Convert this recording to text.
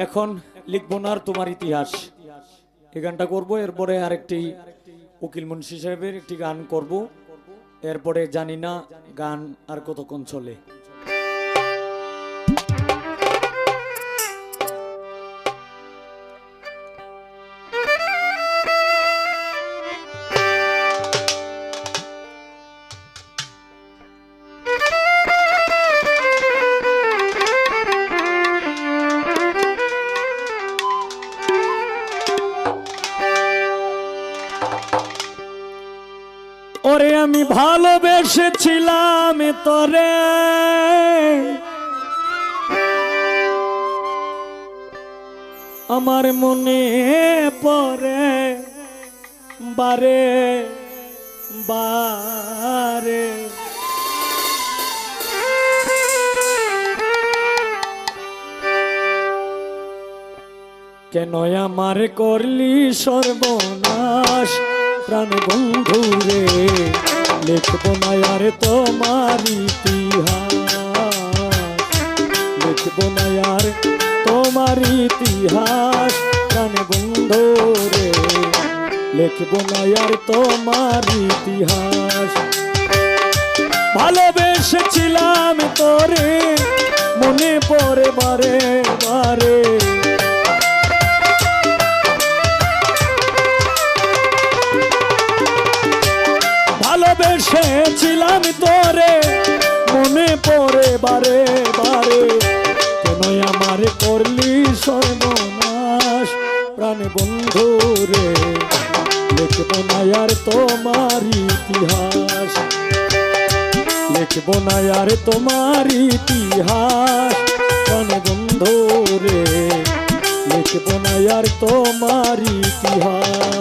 এখন লিখবো না আর তোমার ইতিহাস, এই গানটা করবো। এরপরে আরেকটি উকিল মুন্সি সাহেবের একটি গান করব। এরপরে জানি না গান আর কতক্ষণ চলে। ওরে আমি ভালোবেসেছিলাম তোরে, আমার মনে পড়ে বারে বারে, কেন আমার করলি সর্বনাশ প্রাণ বন্ধু রে, লিখবো না আর তোমার ইতিহাস, লিখবো না আর তোমার ইতিহাস প্রাণ বন্ধু রে, লিখবো না আর তোমার ইতিহাস। ভালোবেসেছিলাম তোরে, মনে পড়ে বারে বারে, ভালোবেসেছিলাম তোরে, মনে পড়ে বারে বারে, কেন আমার করলি সর্বনাশ প্রাণ বন্ধু রে, লিখবো না আর তোমার ইতিহাস, লিখবো না আর তোমার ইতিহাস প্রাণ বন্ধু রে, লিখবো না আর তোমার ইতিহাস।